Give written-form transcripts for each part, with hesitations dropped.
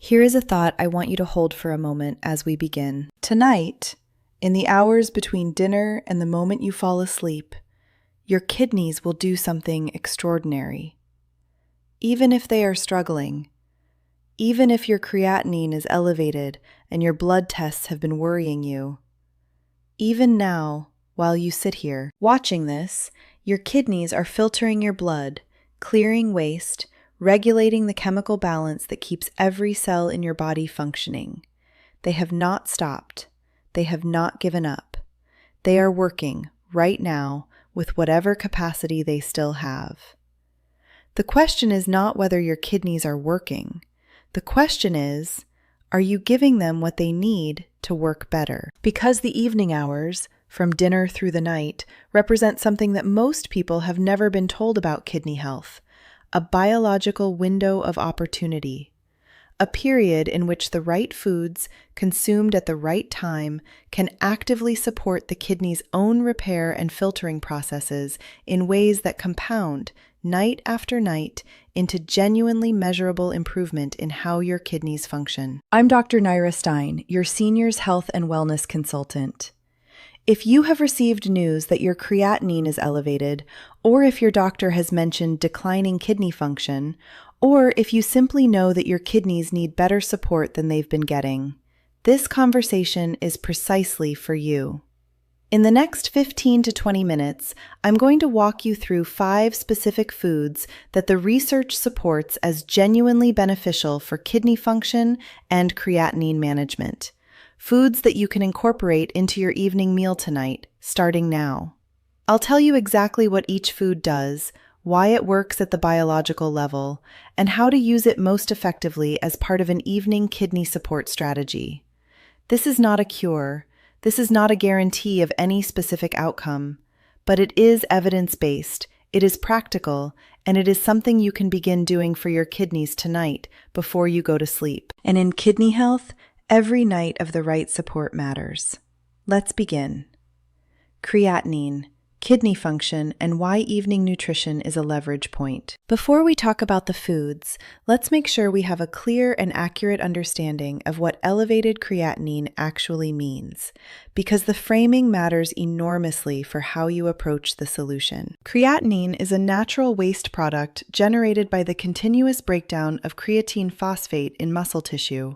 Here is a thought I want you to hold for a moment as we begin. Tonight, in the hours between dinner and the moment you fall asleep, your kidneys will do something extraordinary. Even if they are struggling, even if your creatinine is elevated and your blood tests have been worrying you, even now, while you sit here watching this, your kidneys are filtering your blood, clearing waste, regulating the chemical balance that keeps every cell in your body functioning. They have not stopped. They have not given up. They are working right now with whatever capacity they still have. The question is not whether your kidneys are working. The question is, are you giving them what they need to work better? Because the evening hours, from dinner through the night, represent something that most people have never been told about kidney health, a biological window of opportunity, a period in which the right foods, consumed at the right time, can actively support the kidney's own repair and filtering processes in ways that compound, night after night, into genuinely measurable improvement in how your kidneys function. I'm Dr. Naira Stein, your Seniors Health and Wellness Consultant. If you have received news that your creatinine is elevated, or if your doctor has mentioned declining kidney function, or if you simply know that your kidneys need better support than they've been getting, this conversation is precisely for you. In the next 15 to 20 minutes, I'm going to walk you through 5 specific foods that the research supports as genuinely beneficial for kidney function and creatinine management. Foods that you can incorporate into your evening meal tonight, starting now. I'll tell you exactly what each food does, why it works at the biological level, and how to use it most effectively as part of an evening kidney support strategy. This is not a cure. This is not a guarantee of any specific outcome, but it is evidence-based, it is practical, and it is something you can begin doing for your kidneys tonight before you go to sleep. And in kidney health, every night of the right support matters. Let's begin. Creatinine, kidney function, and why evening nutrition is a leverage point. Before we talk about the foods, let's make sure we have a clear and accurate understanding of what elevated creatinine actually means, because the framing matters enormously for how you approach the solution. Creatinine is a natural waste product generated by the continuous breakdown of creatine phosphate in muscle tissue.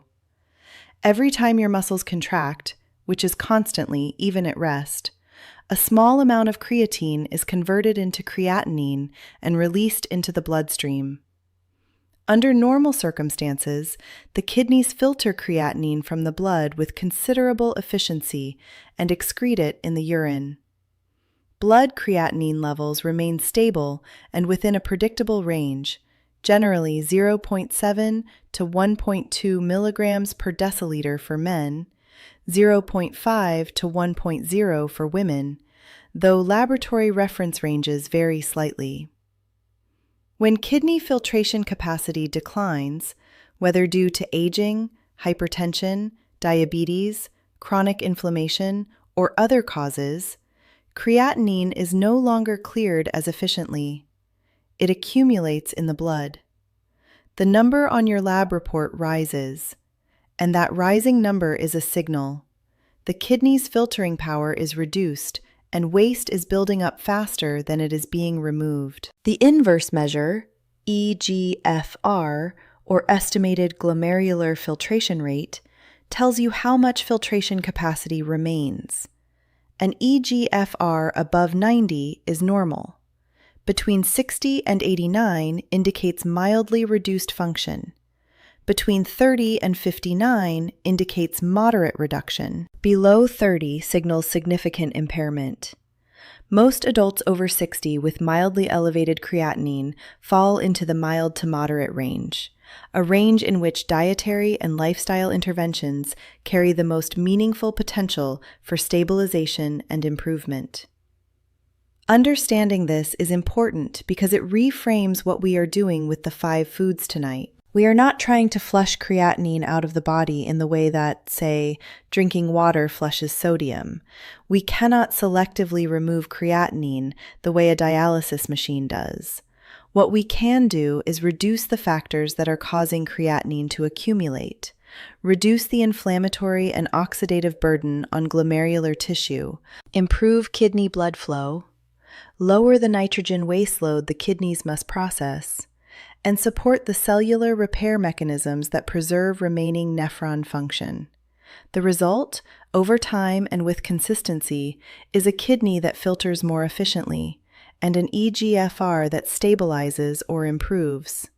Every time your muscles contract, which is constantly, even at rest, a small amount of creatine is converted into creatinine and released into the bloodstream. Under normal circumstances, the kidneys filter creatinine from the blood with considerable efficiency and excrete it in the urine. Blood creatinine levels remain stable and within a predictable range, generally 0.7 to 1.2 milligrams per deciliter for men, 0.5 to 1.0 for women, though laboratory reference ranges vary slightly. When kidney filtration capacity declines, whether due to aging, hypertension, diabetes, chronic inflammation, or other causes, creatinine is no longer cleared as efficiently. It accumulates in the blood. The number on your lab report rises, and that rising number is a signal. The kidney's filtering power is reduced, and waste is building up faster than it is being removed. The inverse measure, eGFR, or estimated glomerular filtration rate, tells you how much filtration capacity remains. An eGFR above 90 is normal. Between 60 and 89 indicates mildly reduced function. Between 30 and 59 indicates moderate reduction. Below 30 signals significant impairment. Most adults over 60 with mildly elevated creatinine fall into the mild to moderate range, a range in which dietary and lifestyle interventions carry the most meaningful potential for stabilization and improvement. Understanding this is important because it reframes what we are doing with the 5 foods tonight. We are not trying to flush creatinine out of the body in the way that, say, drinking water flushes sodium. We cannot selectively remove creatinine the way a dialysis machine does. What we can do is reduce the factors that are causing creatinine to accumulate, reduce the inflammatory and oxidative burden on glomerular tissue, improve kidney blood flow, lower the nitrogen waste load the kidneys must process, and support the cellular repair mechanisms that preserve remaining nephron function. The result, over time and with consistency, is a kidney that filters more efficiently, and an eGFR that stabilizes or improves.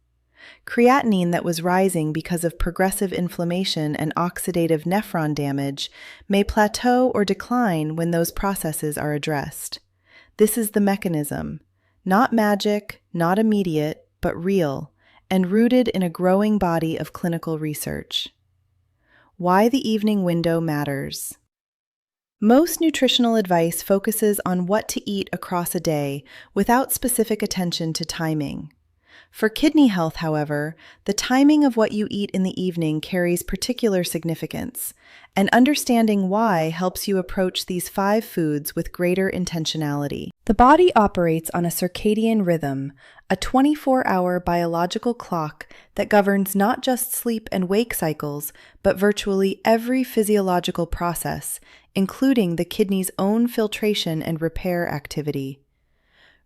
Creatinine that was rising because of progressive inflammation and oxidative nephron damage may plateau or decline when those processes are addressed. This is the mechanism, not magic, not immediate, but real, and rooted in a growing body of clinical research. Why the evening window matters. Most nutritional advice focuses on what to eat across a day without specific attention to timing. For kidney health, however, the timing of what you eat in the evening carries particular significance, and understanding why helps you approach these 5 foods with greater intentionality. The body operates on a circadian rhythm, a 24-hour biological clock that governs not just sleep and wake cycles, but virtually every physiological process, including the kidney's own filtration and repair activity.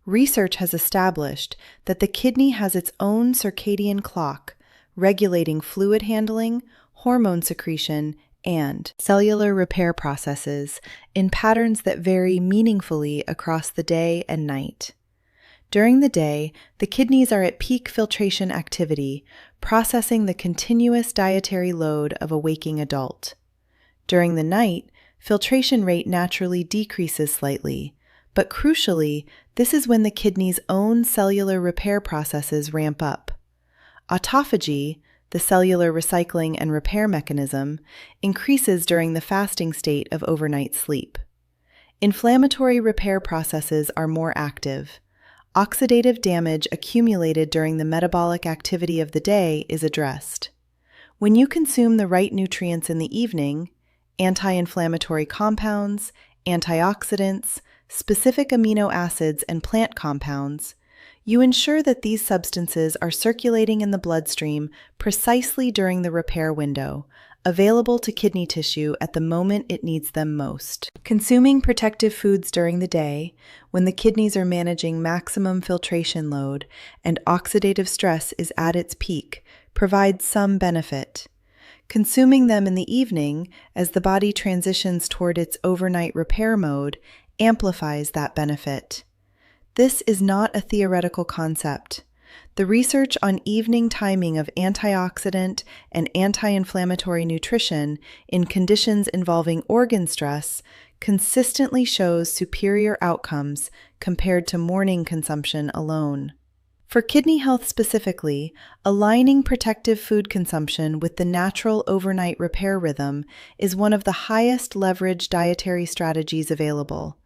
Research has established that the kidney has its own circadian clock, regulating fluid handling, hormone secretion, and cellular repair processes in patterns that vary meaningfully across the day and night. During the day, the kidneys are at peak filtration activity, processing the continuous dietary load of a waking adult. During the night, filtration rate naturally decreases slightly, but crucially, this is when the kidney's own cellular repair processes ramp up. Autophagy, the cellular recycling and repair mechanism, increases during the fasting state of overnight sleep. Inflammatory repair processes are more active. Oxidative damage accumulated during the metabolic activity of the day is addressed. When you consume the right nutrients in the evening, anti-inflammatory compounds, antioxidants, specific amino acids, and plant compounds, you ensure that these substances are circulating in the bloodstream precisely during the repair window, available to kidney tissue at the moment it needs them most. Consuming protective foods during the day, when the kidneys are managing maximum filtration load and oxidative stress is at its peak, provides some benefit. Consuming them in the evening, as the body transitions toward its overnight repair mode, amplifies that benefit. This is not a theoretical concept. The research on evening timing of antioxidant and anti-inflammatory nutrition in conditions involving organ stress consistently shows superior outcomes compared to morning consumption alone. For kidney health specifically, aligning protective food consumption with the natural overnight repair rhythm is one of the highest leverage dietary strategies available,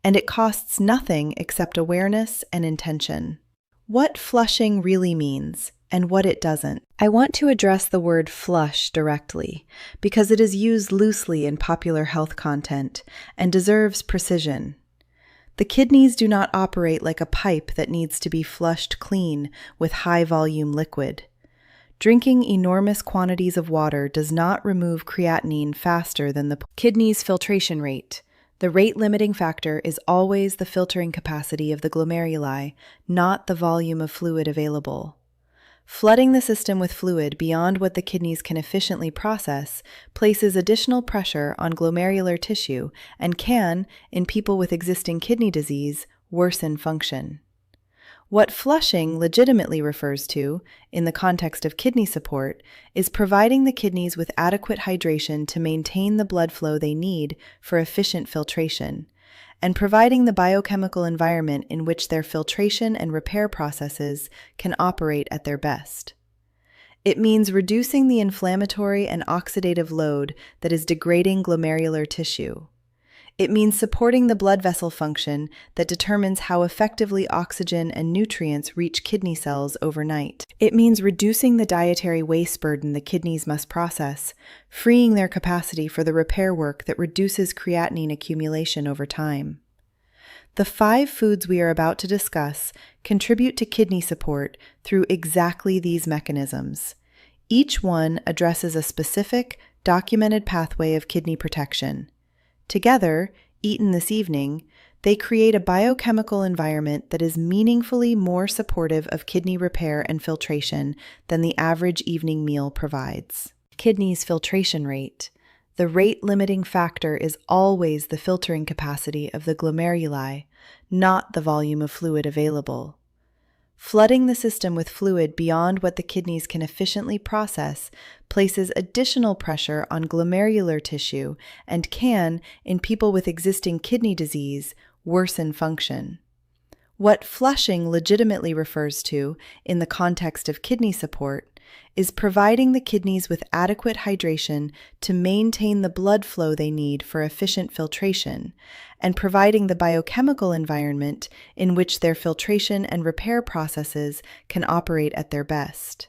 and it costs nothing except awareness and intention. What flushing really means and what it doesn't. I want to address the word flush directly because it is used loosely in popular health content and deserves precision. The kidneys do not operate like a pipe that needs to be flushed clean with high-volume liquid. Drinking enormous quantities of water does not remove creatinine faster than the kidney's filtration rate. The rate-limiting factor is always the filtering capacity of the glomeruli, not the volume of fluid available. Flooding the system with fluid beyond what the kidneys can efficiently process places additional pressure on glomerular tissue and can, in people with existing kidney disease, worsen function. What flushing legitimately refers to, in the context of kidney support, is providing the kidneys with adequate hydration to maintain the blood flow they need for efficient filtration, and providing the biochemical environment in which their filtration and repair processes can operate at their best. It means reducing the inflammatory and oxidative load that is degrading glomerular tissue. It means supporting the blood vessel function that determines how effectively oxygen and nutrients reach kidney cells overnight. It means reducing the dietary waste burden the kidneys must process, freeing their capacity for the repair work that reduces creatinine accumulation over time. The 5 foods we are about to discuss contribute to kidney support through exactly these mechanisms. Each one addresses a specific, documented pathway of kidney protection. Together, eaten this evening, they create a biochemical environment that is meaningfully more supportive of kidney repair and filtration than the average evening meal provides. Kidney's filtration rate. The rate-limiting factor is always the filtering capacity of the glomeruli, not the volume of fluid available. Flooding the system with fluid beyond what the kidneys can efficiently process places additional pressure on glomerular tissue and can, in people with existing kidney disease, worsen function. What flushing legitimately refers to, in the context of kidney support, is providing the kidneys with adequate hydration to maintain the blood flow they need for efficient filtration, and providing the biochemical environment in which their filtration and repair processes can operate at their best.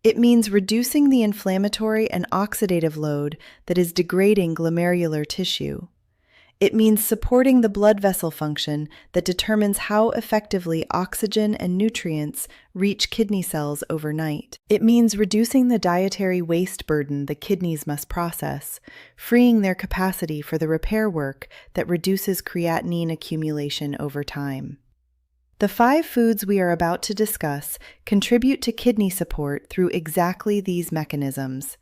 It means reducing the inflammatory and oxidative load that is degrading glomerular tissue. It means supporting the blood vessel function that determines how effectively oxygen and nutrients reach kidney cells overnight. It means reducing the dietary waste burden the kidneys must process, freeing their capacity for the repair work that reduces creatinine accumulation over time. The 5 foods we are about to discuss contribute to kidney support through exactly these mechanisms.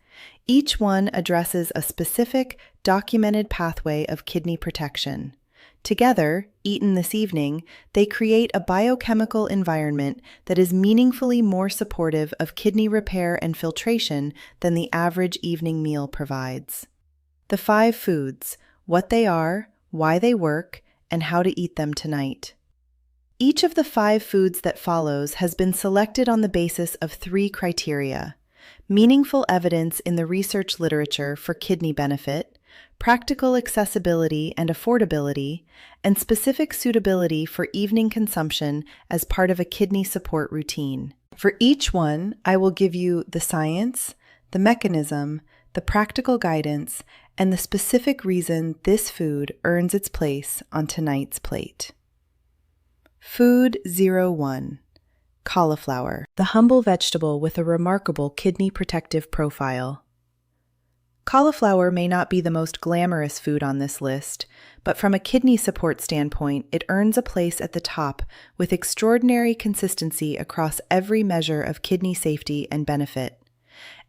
Each one addresses a specific, documented pathway of kidney protection. Together, eaten this evening, they create a biochemical environment that is meaningfully more supportive of kidney repair and filtration than the average evening meal provides. The 5 foods: what they are, why they work, and how to eat them tonight. Each of the 5 foods that follows has been selected on the basis of 3 criteria: meaningful evidence in the research literature for kidney benefit, practical accessibility and affordability, and specific suitability for evening consumption as part of a kidney support routine. For each one, I will give you the science, the mechanism, the practical guidance, and the specific reason this food earns its place on tonight's plate. Food 01. Cauliflower, the humble vegetable with a remarkable kidney protective profile. Cauliflower may not be the most glamorous food on this list, but from a kidney support standpoint, it earns a place at the top with extraordinary consistency across every measure of kidney safety and benefit.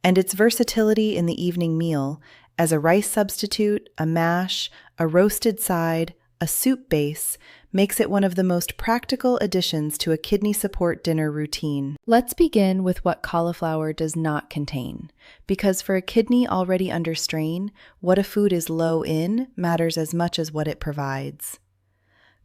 And its versatility in the evening meal, as a rice substitute, a mash, a roasted side, a soup base, makes it one of the most practical additions to a kidney support dinner routine. Let's begin with what cauliflower does not contain, because for a kidney already under strain, what a food is low in matters as much as what it provides.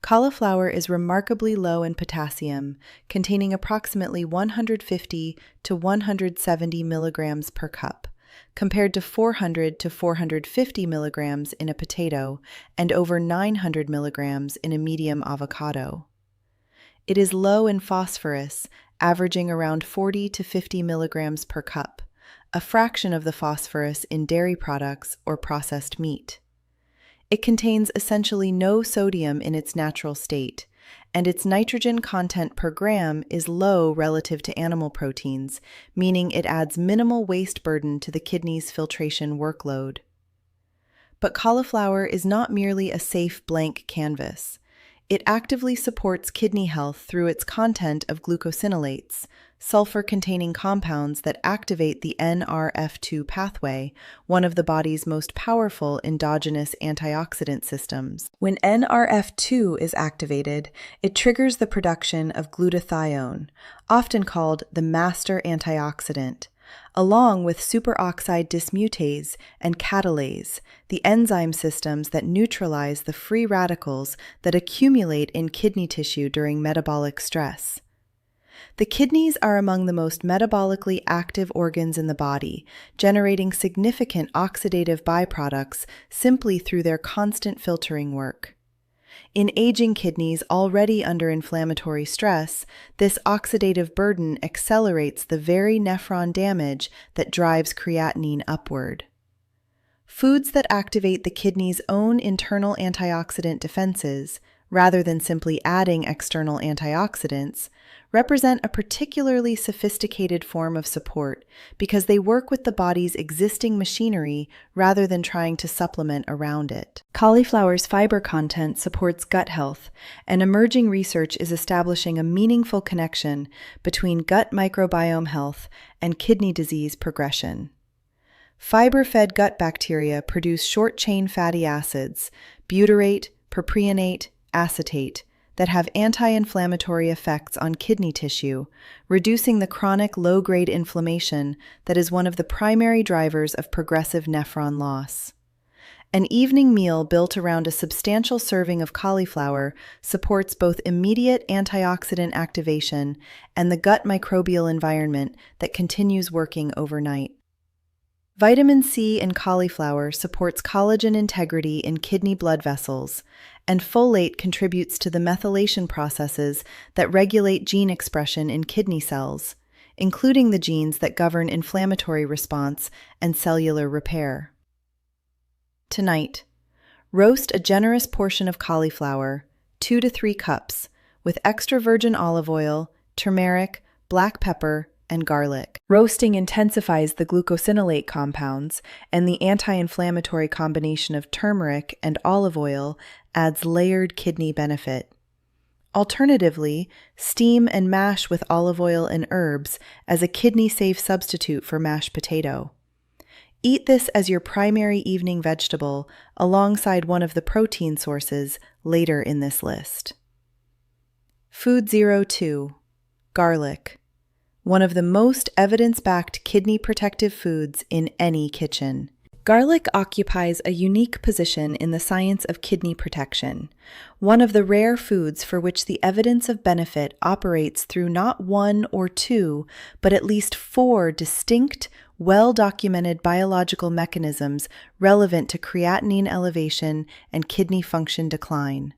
Cauliflower is remarkably low in potassium, containing approximately 150 to 170 milligrams per cup, compared to 400 to 450 milligrams in a potato and over 900 milligrams in a medium avocado. It is low in phosphorus, averaging around 40 to 50 milligrams per cup, a fraction of the phosphorus in dairy products or processed meat. It contains essentially no sodium in its natural state, and its nitrogen content per gram is low relative to animal proteins, meaning it adds minimal waste burden to the kidney's filtration workload. But cauliflower is not merely a safe blank canvas. It actively supports kidney health through its content of glucosinolates, sulfur-containing compounds that activate the NRF2 pathway, one of the body's most powerful endogenous antioxidant systems. When NRF2 is activated, it triggers the production of glutathione, often called the master antioxidant, along with superoxide dismutase and catalase, the enzyme systems that neutralize the free radicals that accumulate in kidney tissue during metabolic stress. The kidneys are among the most metabolically active organs in the body, generating significant oxidative byproducts simply through their constant filtering work. In aging kidneys already under inflammatory stress, this oxidative burden accelerates the very nephron damage that drives creatinine upward. Foods that activate the kidney's own internal antioxidant defenses, rather than simply adding external antioxidants, represent a particularly sophisticated form of support because they work with the body's existing machinery rather than trying to supplement around it. Cauliflower's fiber content supports gut health, and emerging research is establishing a meaningful connection between gut microbiome health and kidney disease progression. Fiber-fed gut bacteria produce short-chain fatty acids, butyrate, propionate, acetate, that have anti-inflammatory effects on kidney tissue, reducing the chronic low-grade inflammation that is one of the primary drivers of progressive nephron loss. An evening meal built around a substantial serving of cauliflower supports both immediate antioxidant activation and the gut microbial environment that continues working overnight. Vitamin C in cauliflower supports collagen integrity in kidney blood vessels, and folate contributes to the methylation processes that regulate gene expression in kidney cells, including the genes that govern inflammatory response and cellular repair. Tonight, roast a generous portion of cauliflower, 2 to 3 cups, with extra virgin olive oil, turmeric, black pepper, and garlic. Roasting intensifies the glucosinolate compounds, and the anti-inflammatory combination of turmeric and olive oil adds layered kidney benefit. Alternatively, steam and mash with olive oil and herbs as a kidney-safe substitute for mashed potato. Eat this as your primary evening vegetable alongside one of the protein sources later in this list. Food 02. Garlic. One of the most evidence-backed kidney protective foods in any kitchen. Garlic occupies a unique position in the science of kidney protection, one of the rare foods for which the evidence of benefit operates through not 1 or 2, but at least 4 distinct, well-documented biological mechanisms relevant to creatinine elevation and kidney function decline.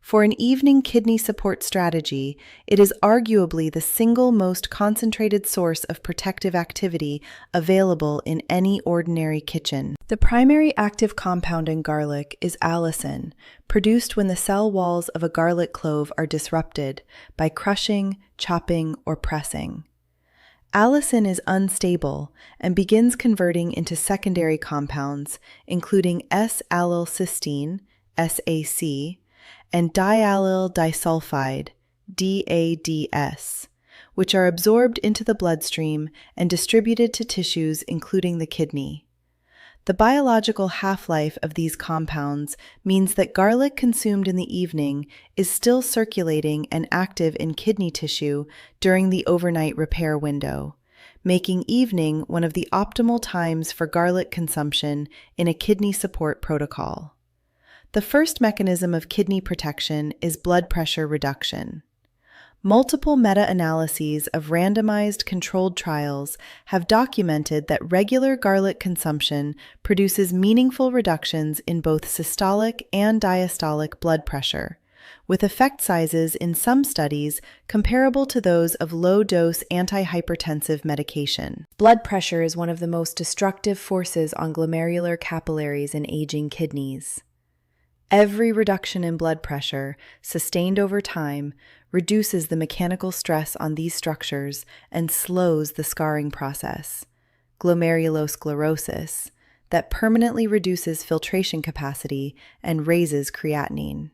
For an evening kidney support strategy, it is arguably the single most concentrated source of protective activity available in any ordinary kitchen. The primary active compound in garlic is allicin, produced when the cell walls of a garlic clove are disrupted by crushing, chopping, or pressing. Allicin is unstable and begins converting into secondary compounds, including S-allylcysteine, SAC, and diallyl disulfide, DADS, which are absorbed into the bloodstream and distributed to tissues including the kidney. The biological half-life of these compounds means that garlic consumed in the evening is still circulating and active in kidney tissue during the overnight repair window, making evening one of the optimal times for garlic consumption in a kidney support protocol. The first mechanism of kidney protection is blood pressure reduction. Multiple meta-analyses of randomized controlled trials have documented that regular garlic consumption produces meaningful reductions in both systolic and diastolic blood pressure, with effect sizes in some studies comparable to those of low-dose antihypertensive medication. Blood pressure is one of the most destructive forces on glomerular capillaries in aging kidneys. Every reduction in blood pressure, sustained over time, reduces the mechanical stress on these structures and slows the scarring process, glomerulosclerosis, that permanently reduces filtration capacity and raises creatinine.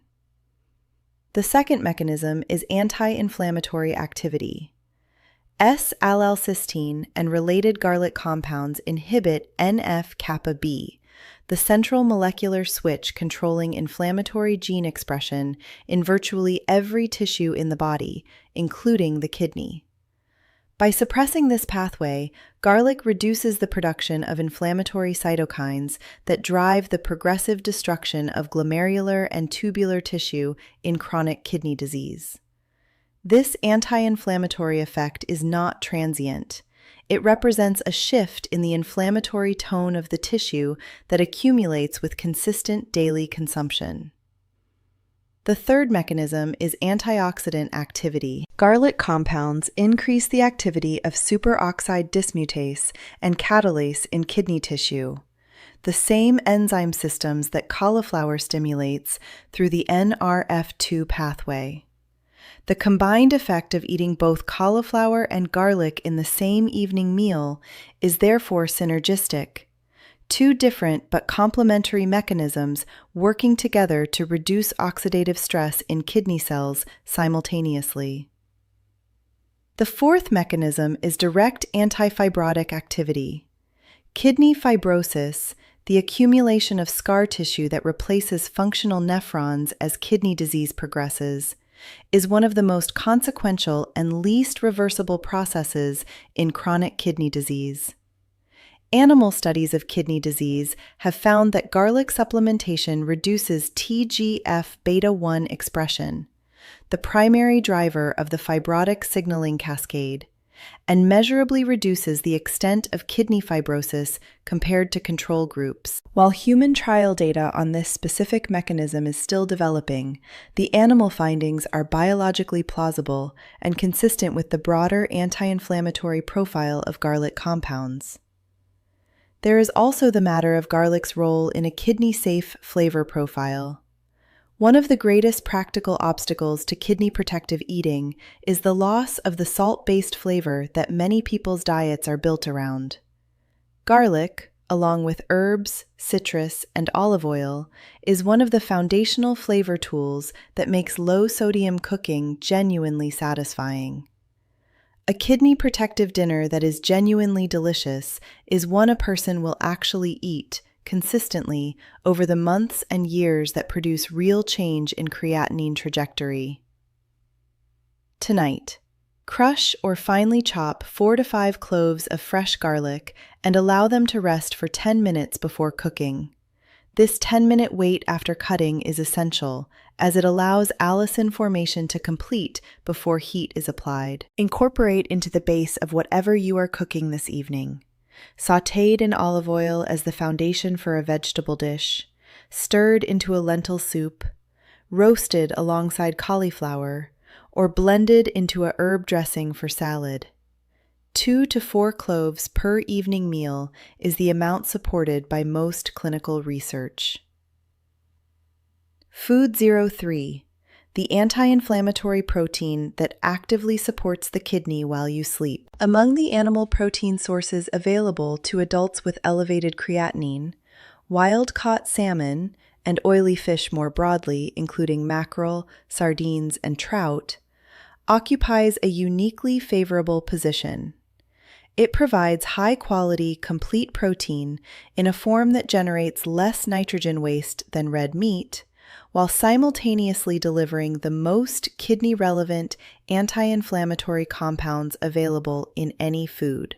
The second mechanism is anti-inflammatory activity. S-allylcysteine and related garlic compounds inhibit NF-kappa B, the central molecular switch controlling inflammatory gene expression in virtually every tissue in the body, including the kidney. By suppressing this pathway, garlic reduces the production of inflammatory cytokines that drive the progressive destruction of glomerular and tubular tissue in chronic kidney disease. This anti-inflammatory effect is not transient. It represents a shift in the inflammatory tone of the tissue that accumulates with consistent daily consumption. The third mechanism is antioxidant activity. Garlic compounds increase the activity of superoxide dismutase and catalase in kidney tissue. the same enzyme systems that cauliflower stimulates through the NRF2 pathway. The combined effect of eating both cauliflower and garlic in the same evening meal is therefore synergistic. Two different but complementary mechanisms working together to reduce oxidative stress in kidney cells simultaneously. The fourth mechanism is direct antifibrotic activity. Kidney fibrosis, the accumulation of scar tissue that replaces functional nephrons as kidney disease progresses, is one of the most consequential and least reversible processes in chronic kidney disease. Animal studies of kidney disease have found that garlic supplementation reduces TGF-beta1 expression, the primary driver of the fibrotic signaling cascade, and measurably reduces the extent of kidney fibrosis compared to control groups. While human trial data on this specific mechanism is still developing, the animal findings are biologically plausible and consistent with the broader anti-inflammatory profile of garlic compounds. There is also the matter of garlic's role in a kidney-safe flavor profile. One of the greatest practical obstacles to kidney protective eating is the loss of the salt-based flavor that many people's diets are built around. Garlic, along with herbs, citrus, and olive oil, is one of the foundational flavor tools that makes low-sodium cooking genuinely satisfying. A kidney protective dinner that is genuinely delicious is one a person will actually eat consistently over the months and years that produce real change in creatinine trajectory. Tonight, crush or finely chop 4 to 5 cloves of fresh garlic and allow them to rest for 10 minutes before cooking. This 10-minute wait after cutting is essential, as it allows allicin formation to complete before heat is applied. Incorporate into the base of whatever you are cooking this evening. Sautéed in olive oil as the foundation for a vegetable dish, stirred into a lentil soup, roasted alongside cauliflower, or blended into a herb dressing for salad. 2 to 4 cloves per evening meal is the amount supported by most clinical research. Food 03, the anti-inflammatory protein that actively supports the kidney while you sleep. Among the animal protein sources available to adults with elevated creatinine, wild-caught salmon and oily fish more broadly, including mackerel, sardines, and trout, occupies a uniquely favorable position. It provides high-quality, complete protein in a form that generates less nitrogen waste than red meat, while simultaneously delivering the most kidney-relevant anti-inflammatory compounds available in any food.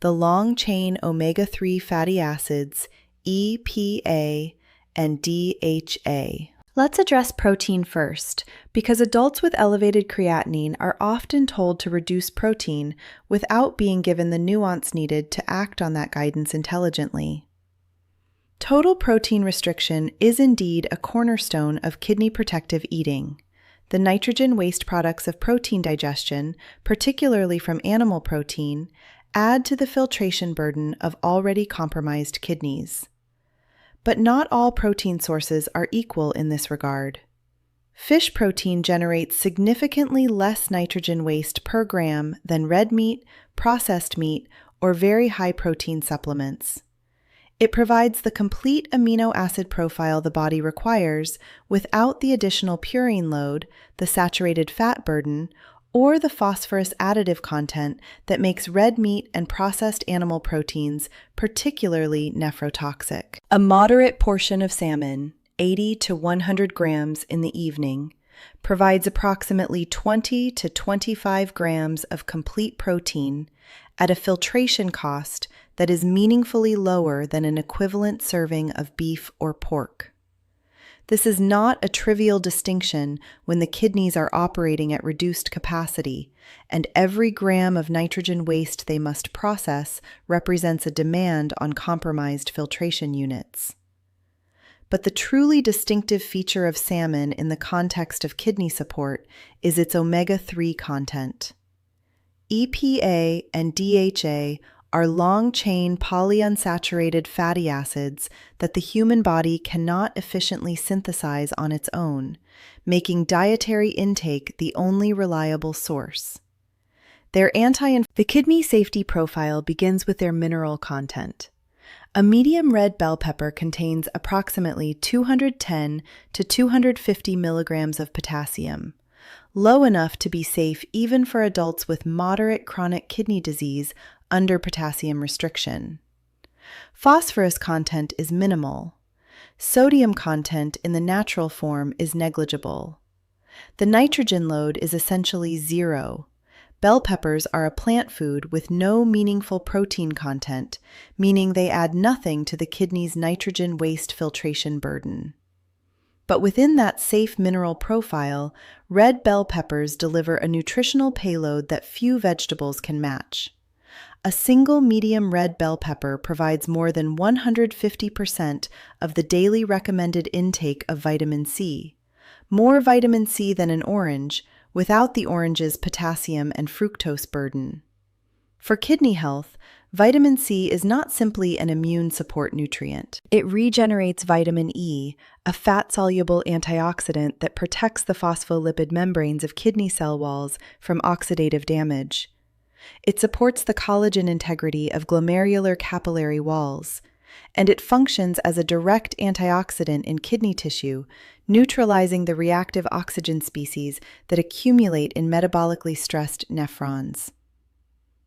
The long-chain omega-3 fatty acids, EPA, and DHA. Let's address protein first, because adults with elevated creatinine are often told to reduce protein without being given the nuance needed to act on that guidance intelligently. Total protein restriction is indeed a cornerstone of kidney protective eating. The nitrogen waste products of protein digestion, particularly from animal protein, add to the filtration burden of already compromised kidneys. But not all protein sources are equal in this regard. Fish protein generates significantly less nitrogen waste per gram than red meat, processed meat, or very high protein supplements. It provides the complete amino acid profile the body requires without the additional purine load, the saturated fat burden, or the phosphorus additive content that makes red meat and processed animal proteins particularly nephrotoxic. A moderate portion of salmon, 80 to 100 grams in the evening, provides approximately 20 to 25 grams of complete protein at a filtration cost that is meaningfully lower than an equivalent serving of beef or pork. This is not a trivial distinction when the kidneys are operating at reduced capacity, and every gram of nitrogen waste they must process represents a demand on compromised filtration units. But the truly distinctive feature of salmon in the context of kidney support is its omega-3 content. EPA and DHA are long-chain polyunsaturated fatty acids that the human body cannot efficiently synthesize on its own, making dietary intake the only reliable source. The kidney safety profile begins with their mineral content. A medium red bell pepper contains approximately 210 to 250 milligrams of potassium, low enough to be safe even for adults with moderate chronic kidney disease under potassium restriction. Phosphorus content is minimal. Sodium content in the natural form is negligible. The nitrogen load is essentially zero. Bell peppers are a plant food with no meaningful protein content, meaning they add nothing to the kidney's nitrogen waste filtration burden. But within that safe mineral profile, red bell peppers deliver a nutritional payload that few vegetables can match. A single medium red bell pepper provides more than 150% of the daily recommended intake of vitamin C, more vitamin C than an orange, without the orange's potassium and fructose burden. For kidney health, vitamin C is not simply an immune support nutrient. It regenerates vitamin E, a fat-soluble antioxidant that protects the phospholipid membranes of kidney cell walls from oxidative damage. It supports the collagen integrity of glomerular capillary walls, and it functions as a direct antioxidant in kidney tissue, neutralizing the reactive oxygen species that accumulate in metabolically stressed nephrons.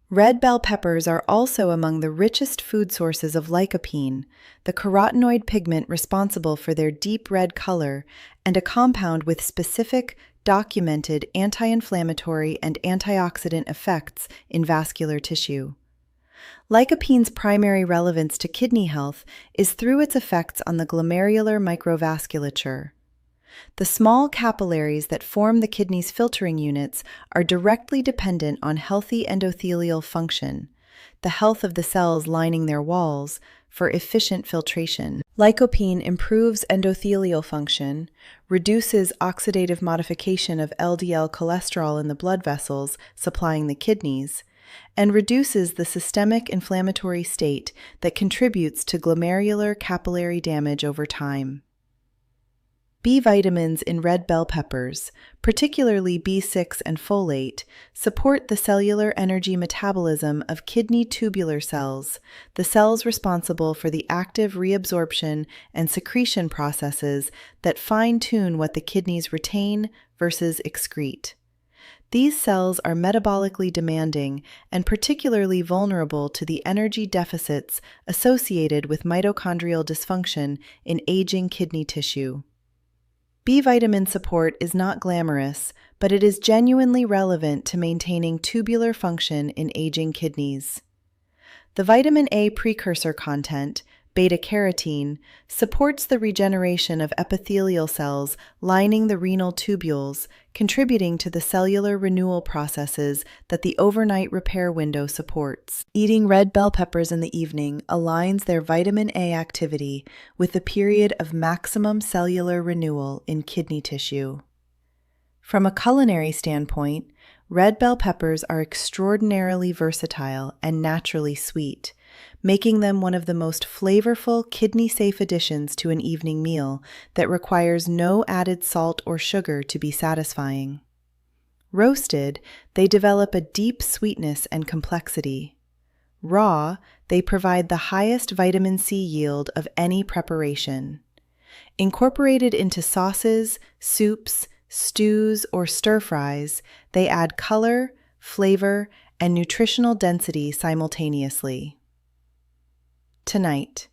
Red bell peppers are also among the richest food sources of lycopene, the carotenoid pigment responsible for their deep red color and a compound with specific, documented anti-inflammatory and antioxidant effects in vascular tissue. Lycopene's primary relevance to kidney health is through its effects on the glomerular microvasculature. The small capillaries that form the kidney's filtering units are directly dependent on healthy endothelial function, the health of the cells lining their walls, for efficient filtration. Lycopene improves endothelial function, reduces oxidative modification of LDL cholesterol in the blood vessels supplying the kidneys, and reduces the systemic inflammatory state that contributes to glomerular capillary damage over time. B vitamins in red bell peppers, particularly B6 and folate, support the cellular energy metabolism of kidney tubular cells, the cells responsible for the active reabsorption and secretion processes that fine-tune what the kidneys retain versus excrete. These cells are metabolically demanding and particularly vulnerable to the energy deficits associated with mitochondrial dysfunction in aging kidney tissue. B vitamin support is not glamorous, but it is genuinely relevant to maintaining tubular function in aging kidneys. The vitamin A precursor content, beta-carotene, supports the regeneration of epithelial cells lining the renal tubules, contributing to the cellular renewal processes that the overnight repair window supports. Eating red bell peppers in the evening aligns their vitamin A activity with the period of maximum cellular renewal in kidney tissue. From a culinary standpoint, red bell peppers are extraordinarily versatile and naturally sweet, making them one of the most flavorful, kidney-safe additions to an evening meal that requires no added salt or sugar to be satisfying. Roasted, they develop a deep sweetness and complexity. Raw, they provide the highest vitamin C yield of any preparation. Incorporated into sauces, soups, stews, or stir-fries, they add color, flavor, and nutritional density simultaneously. Tonight,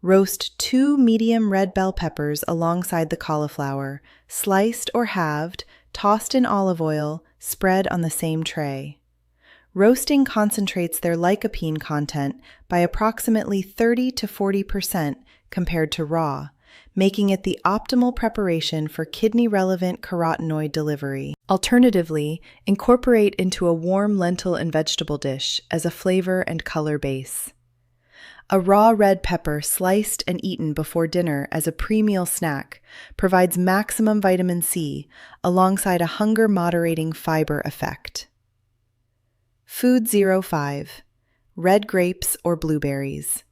roast 2 medium red bell peppers alongside the cauliflower, sliced or halved, tossed in olive oil, spread on the same tray. Roasting concentrates their lycopene content by approximately 30 to 40% compared to raw, making it the optimal preparation for kidney-relevant carotenoid delivery. Alternatively, incorporate into a warm lentil and vegetable dish as a flavor and color base. A raw red pepper sliced and eaten before dinner as a pre-meal snack provides maximum vitamin C alongside a hunger-moderating fiber effect. Food 05. Red grapes or blueberries,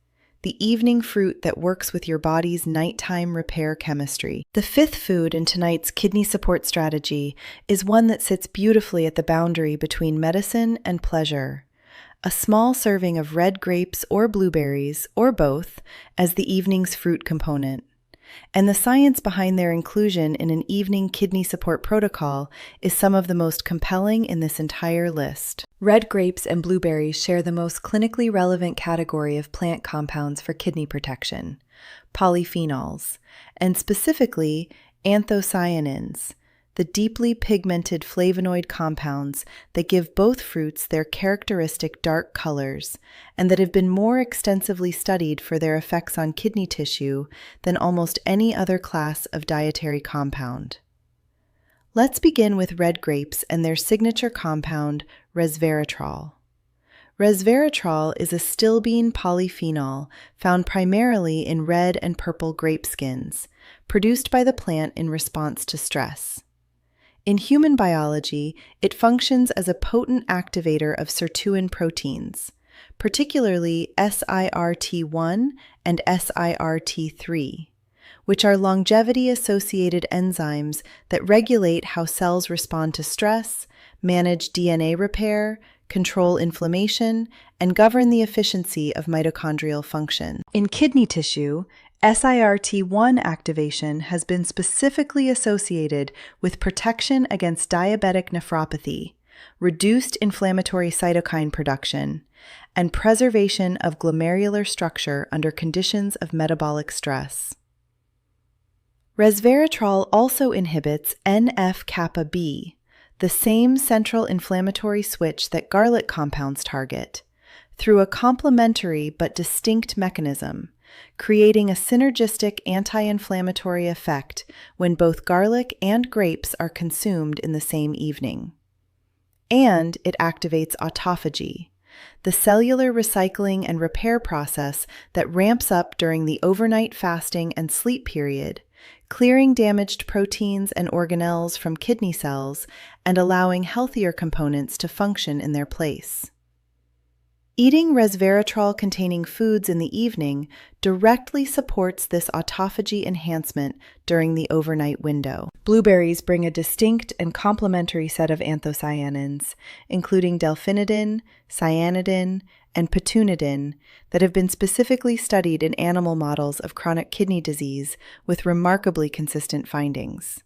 the evening fruit that works with your body's nighttime repair chemistry. The fifth food in tonight's kidney support strategy is one that sits beautifully at the boundary between medicine and pleasure. A small serving of red grapes or blueberries, or both, as the evening's fruit component. And the science behind their inclusion in an evening kidney support protocol is some of the most compelling in this entire list. Red grapes and blueberries share the most clinically relevant category of plant compounds for kidney protection, polyphenols, and specifically anthocyanins, the deeply pigmented flavonoid compounds that give both fruits their characteristic dark colors and that have been more extensively studied for their effects on kidney tissue than almost any other class of dietary compound. Let's begin with red grapes and their signature compound, resveratrol. Resveratrol is a stilbene polyphenol found primarily in red and purple grape skins, produced by the plant in response to stress. In human biology, it functions as a potent activator of sirtuin proteins, particularly SIRT1 and SIRT3, which are longevity-associated enzymes that regulate how cells respond to stress, manage DNA repair, control inflammation, and govern the efficiency of mitochondrial function. In kidney tissue, SIRT1 activation has been specifically associated with protection against diabetic nephropathy, reduced inflammatory cytokine production, and preservation of glomerular structure under conditions of metabolic stress. Resveratrol also inhibits NF-kappa B, the same central inflammatory switch that garlic compounds target, through a complementary but distinct mechanism, creating a synergistic anti-inflammatory effect when both garlic and grapes are consumed in the same evening. And it activates autophagy, the cellular recycling and repair process that ramps up during the overnight fasting and sleep period, clearing damaged proteins and organelles from kidney cells and allowing healthier components to function in their place. Eating resveratrol-containing foods in the evening directly supports this autophagy enhancement during the overnight window. Blueberries bring a distinct and complementary set of anthocyanins, including delphinidin, cyanidin, and petunidin, that have been specifically studied in animal models of chronic kidney disease with remarkably consistent findings.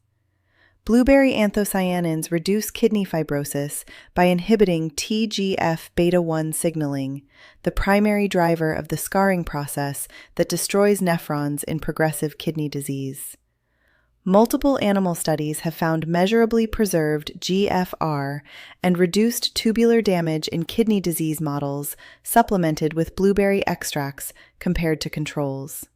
Blueberry anthocyanins reduce kidney fibrosis by inhibiting TGF-beta1 signaling, the primary driver of the scarring process that destroys nephrons in progressive kidney disease. Multiple animal studies have found measurably preserved GFR and reduced tubular damage in kidney disease models supplemented with blueberry extracts compared to controls.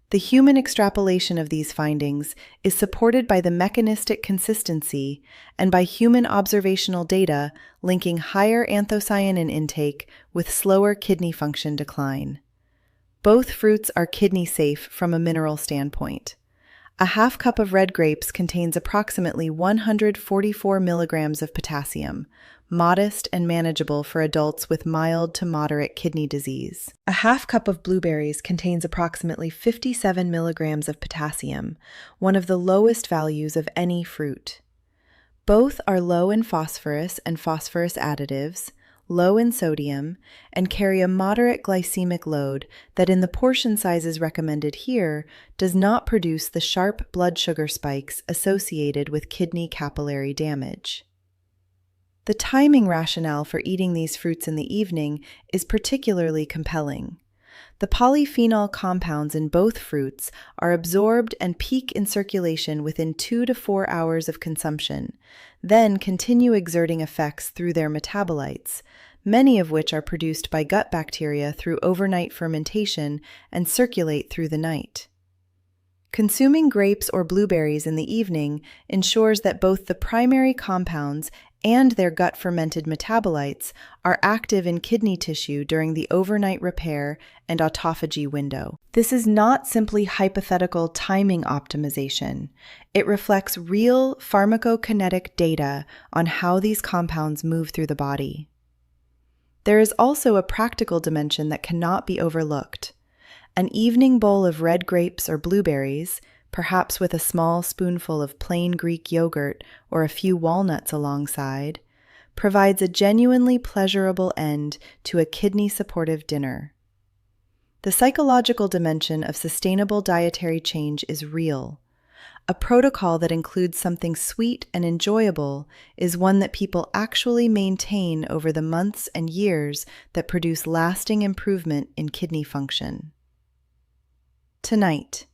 The human extrapolation of these findings is supported by the mechanistic consistency and by human observational data linking higher anthocyanin intake with slower kidney function decline. Both fruits are kidney safe from a mineral standpoint. A half cup of red grapes contains approximately 144 milligrams of potassium, modest and manageable for adults with mild to moderate kidney disease. A half cup of blueberries contains approximately 57 milligrams of potassium, one of the lowest values of any fruit. Both are low in phosphorus and phosphorus additives, low in sodium, and carry a moderate glycemic load that in the portion sizes recommended here does not produce the sharp blood sugar spikes associated with kidney capillary damage. The timing rationale for eating these fruits in the evening is particularly compelling. The polyphenol compounds in both fruits are absorbed and peak in circulation within 2 to 4 hours of consumption, then continue exerting effects through their metabolites, many of which are produced by gut bacteria through overnight fermentation and circulate through the night. Consuming grapes or blueberries in the evening ensures that both the primary compounds and their gut-fermented metabolites are active in kidney tissue during the overnight repair and autophagy window. This is not simply hypothetical timing optimization. It reflects real pharmacokinetic data on how these compounds move through the body. There is also a practical dimension that cannot be overlooked. An evening bowl of red grapes or blueberries, perhaps with a small spoonful of plain Greek yogurt or a few walnuts alongside, provides a genuinely pleasurable end to a kidney-supportive dinner. The psychological dimension of sustainable dietary change is real. A protocol that includes something sweet and enjoyable is one that people actually maintain over the months and years that produce lasting improvement in kidney function. Tonight,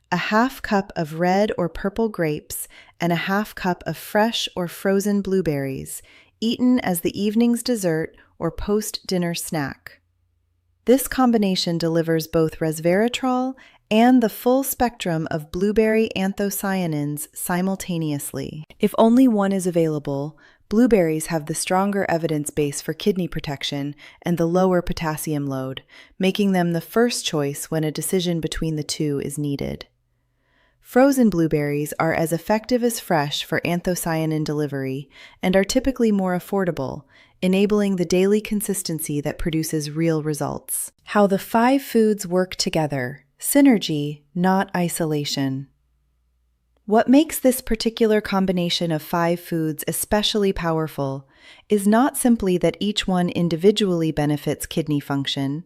a half cup of red or purple grapes and a half cup of fresh or frozen blueberries, eaten as the evening's dessert or post-dinner snack. This combination delivers both resveratrol and the full spectrum of blueberry anthocyanins simultaneously. If only one is available, blueberries have the stronger evidence base for kidney protection and the lower potassium load, making them the first choice when a decision between the two is needed. Frozen blueberries are as effective as fresh for anthocyanin delivery and are typically more affordable, enabling the daily consistency that produces real results. How the 5 foods work together. Synergy, not isolation. What makes this particular combination of 5 foods especially powerful is not simply that each one individually benefits kidney function.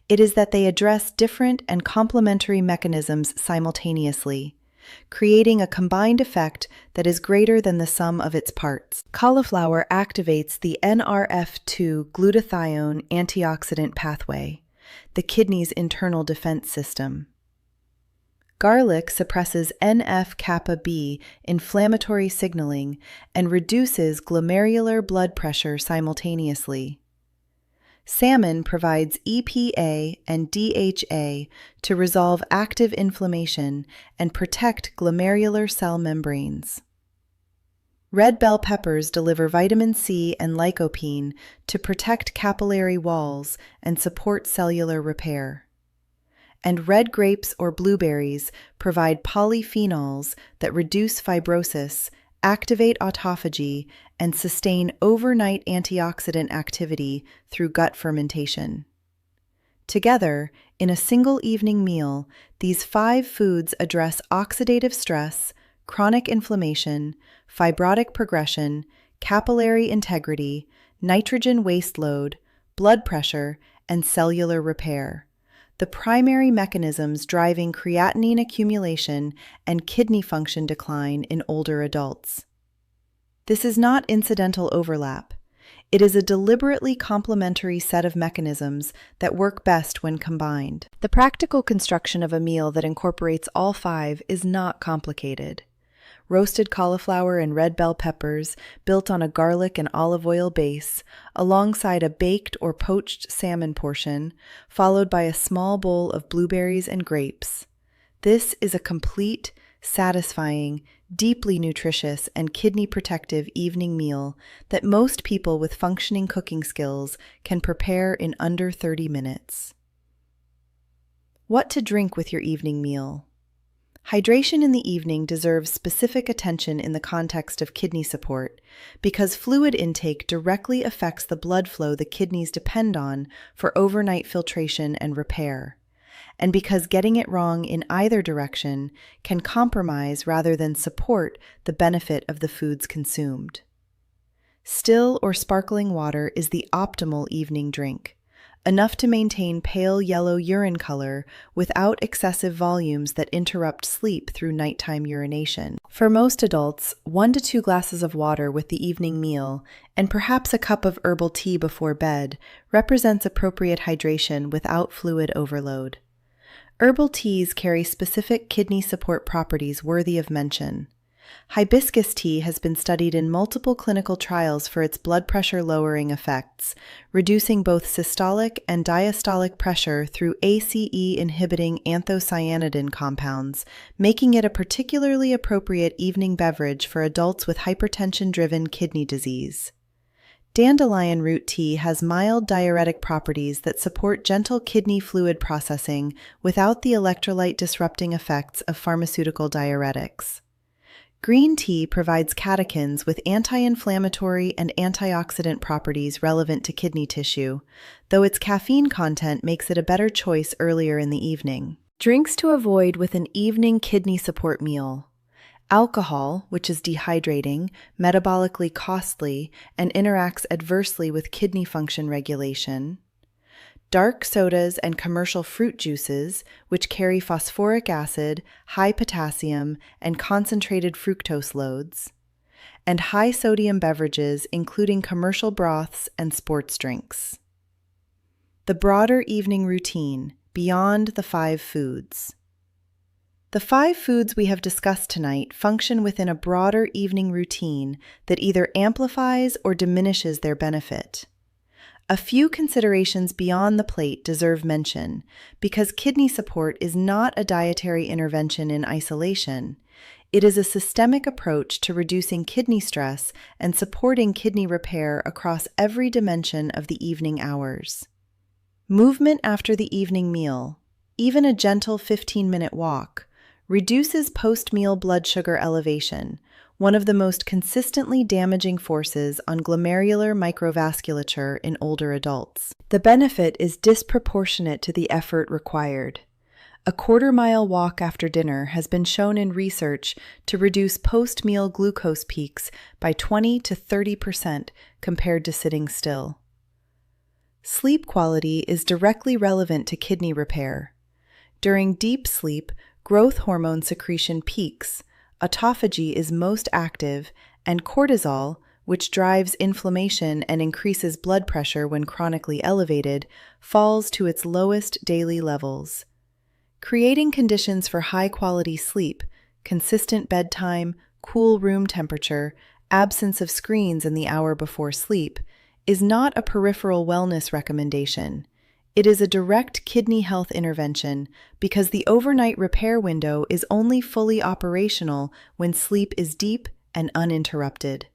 It is that they address different and complementary mechanisms simultaneously, creating a combined effect that is greater than the sum of its parts. Cauliflower activates the NRF2 glutathione antioxidant pathway, the kidney's internal defense system. Garlic suppresses NF-kappa B inflammatory signaling and reduces glomerular blood pressure simultaneously. Salmon provides EPA and DHA to resolve active inflammation and protect glomerular cell membranes. Red bell peppers deliver vitamin C and lycopene to protect capillary walls and support cellular repair. And red grapes or blueberries provide polyphenols that reduce fibrosis, activate autophagy, and sustain overnight antioxidant activity through gut fermentation. Together, in a single evening meal, these 5 foods address oxidative stress, chronic inflammation, fibrotic progression, capillary integrity, nitrogen waste load, blood pressure, and cellular repair, the primary mechanisms driving creatinine accumulation and kidney function decline in older adults. This is not incidental overlap. It is a deliberately complementary set of mechanisms that work best when combined. The practical construction of a meal that incorporates all 5 is not complicated. Roasted cauliflower and red bell peppers built on a garlic and olive oil base, alongside a baked or poached salmon portion, followed by a small bowl of blueberries and grapes. This is a complete, satisfying, deeply nutritious, and kidney-protective evening meal that most people with functioning cooking skills can prepare in under 30 minutes. What to drink with your evening meal? Hydration in the evening deserves specific attention in the context of kidney support because fluid intake directly affects the blood flow the kidneys depend on for overnight filtration and repair, and because getting it wrong in either direction can compromise rather than support the benefit of the foods consumed. Still or sparkling water is the optimal evening drink, enough to maintain pale yellow urine color without excessive volumes that interrupt sleep through nighttime urination. For most adults, 1 to 2 glasses of water with the evening meal and perhaps a cup of herbal tea before bed represents appropriate hydration without fluid overload. Herbal teas carry specific kidney support properties worthy of mention. Hibiscus tea has been studied in multiple clinical trials for its blood pressure lowering effects, reducing both systolic and diastolic pressure through ACE-inhibiting anthocyanidin compounds, making it a particularly appropriate evening beverage for adults with hypertension-driven kidney disease. Dandelion root tea has mild diuretic properties that support gentle kidney fluid processing without the electrolyte-disrupting effects of pharmaceutical diuretics. Green tea provides catechins with anti-inflammatory and antioxidant properties relevant to kidney tissue, though its caffeine content makes it a better choice earlier in the evening. Drinks to avoid with an evening kidney support meal. Alcohol, which is dehydrating, metabolically costly, and interacts adversely with kidney function regulation. Dark sodas and commercial fruit juices, which carry phosphoric acid, high potassium, and concentrated fructose loads. And high sodium beverages, including commercial broths and sports drinks. The broader evening routine, beyond the 5 foods. The 5 foods we have discussed tonight function within a broader evening routine that either amplifies or diminishes their benefit. A few considerations beyond the plate deserve mention, because kidney support is not a dietary intervention in isolation. It is a systemic approach to reducing kidney stress and supporting kidney repair across every dimension of the evening hours. Movement after the evening meal, even a gentle 15-minute walk, reduces post-meal blood sugar elevation, one of the most consistently damaging forces on glomerular microvasculature in older adults. The benefit is disproportionate to the effort required. A quarter-mile walk after dinner has been shown in research to reduce post-meal glucose peaks by 20 to 30% compared to sitting still. Sleep quality is directly relevant to kidney repair. During deep sleep, growth hormone secretion peaks, autophagy is most active, and cortisol, which drives inflammation and increases blood pressure when chronically elevated, falls to its lowest daily levels. Creating conditions for high-quality sleep, consistent bedtime, cool room temperature, absence of screens in the hour before sleep, is not a peripheral wellness recommendation. It is a direct kidney health intervention because the overnight repair window is only fully operational when sleep is deep and uninterrupted.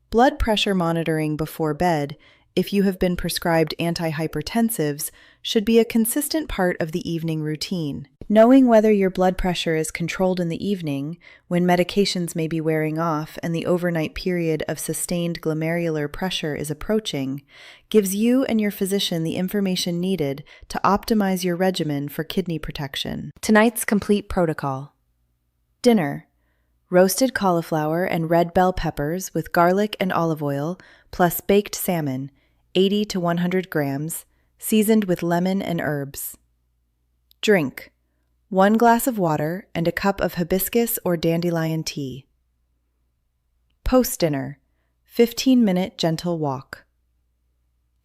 Blood pressure monitoring before bed, if you have been prescribed antihypertensives, should be a consistent part of the evening routine. Knowing whether your blood pressure is controlled in the evening, when medications may be wearing off and the overnight period of sustained glomerular pressure is approaching, gives you and your physician the information needed to optimize your regimen for kidney protection. Tonight's complete protocol. Dinner: roasted cauliflower and red bell peppers with garlic and olive oil, plus baked salmon, 80 to 100 grams, seasoned with lemon and herbs. Drink: 1 glass of water and a cup of hibiscus or dandelion tea. Post-dinner: 15-minute gentle walk.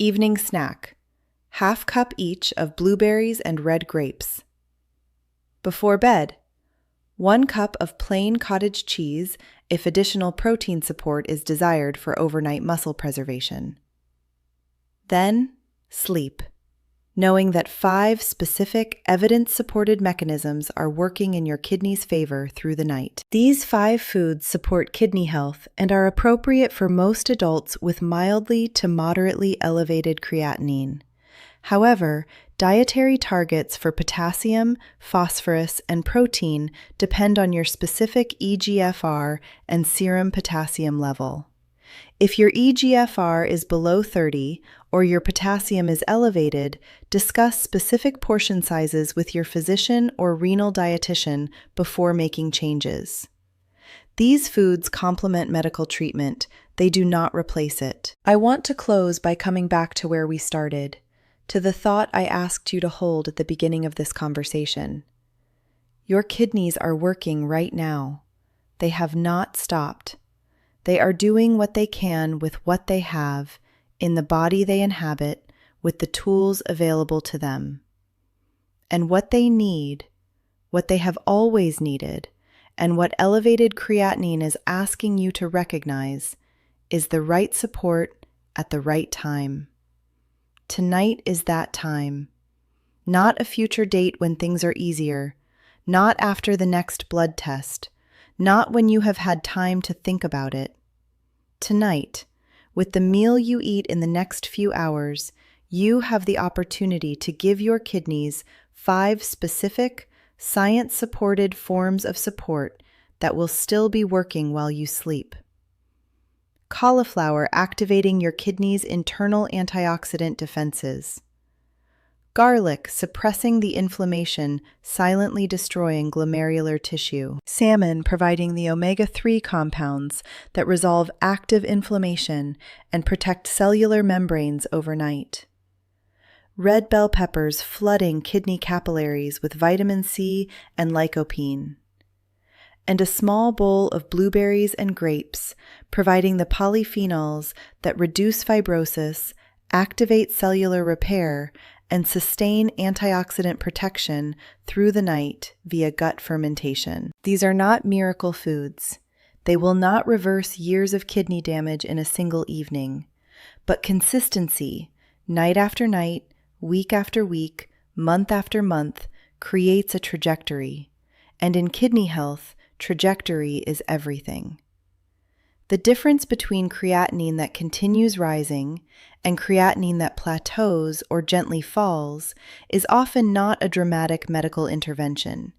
Evening snack: ½ cup each of blueberries and red grapes. Before bed: 1 cup of plain cottage cheese if additional protein support is desired for overnight muscle preservation. Then, sleep, knowing that 5 specific evidence-supported mechanisms are working in your kidney's favor through the night. These 5 foods support kidney health and are appropriate for most adults with mildly to moderately elevated creatinine. However, dietary targets for potassium, phosphorus, and protein depend on your specific eGFR and serum potassium level. If your eGFR is below 30 or your potassium is elevated, discuss specific portion sizes with your physician or renal dietitian before making changes. These foods complement medical treatment. They do not replace it. I want to close by coming back to where we started, to the thought I asked you to hold at the beginning of this conversation. Your kidneys are working right now. They have not stopped. They are doing what they can with what they have, in the body they inhabit, with the tools available to them. And what they need, what they have always needed, and what elevated creatinine is asking you to recognize, is the right support at the right time. Tonight is that time. Not a future date when things are easier, not after the next blood test, not when you have had time to think about it. Tonight, with the meal you eat in the next few hours, you have the opportunity to give your kidneys 5 specific, science-supported forms of support that will still be working while you sleep. Cauliflower activating your kidneys' internal antioxidant defenses. Garlic suppressing the inflammation, silently destroying glomerular tissue. Salmon providing the omega-3 compounds that resolve active inflammation and protect cellular membranes overnight. Red bell peppers flooding kidney capillaries with vitamin C and lycopene. And a small bowl of blueberries and grapes, providing the polyphenols that reduce fibrosis, activate cellular repair, and sustain antioxidant protection through the night via gut fermentation. These are not miracle foods. They will not reverse years of kidney damage in a single evening. But consistency, night after night, week after week, month after month, creates a trajectory. And in kidney health, trajectory is everything. The difference between creatinine that continues rising and creatinine that plateaus or gently falls is often not a dramatic medical intervention.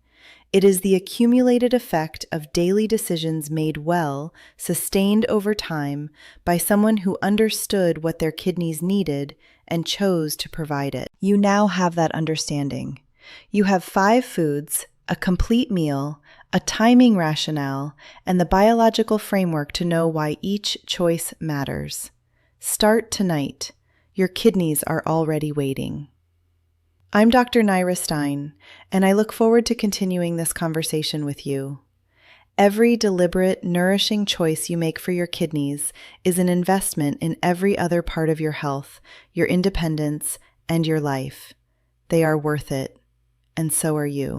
It is the accumulated effect of daily decisions made well, sustained over time by someone who understood what their kidneys needed and chose to provide it. You now have that understanding. You have 5 foods, a complete meal, a timing rationale, and the biological framework to know why each choice matters. Start tonight. Your kidneys are already waiting. I'm Dr. Naira Stein, and I look forward to continuing this conversation with you. Every deliberate, nourishing choice you make for your kidneys is an investment in every other part of your health, your independence, and your life. They are worth it, and so are you.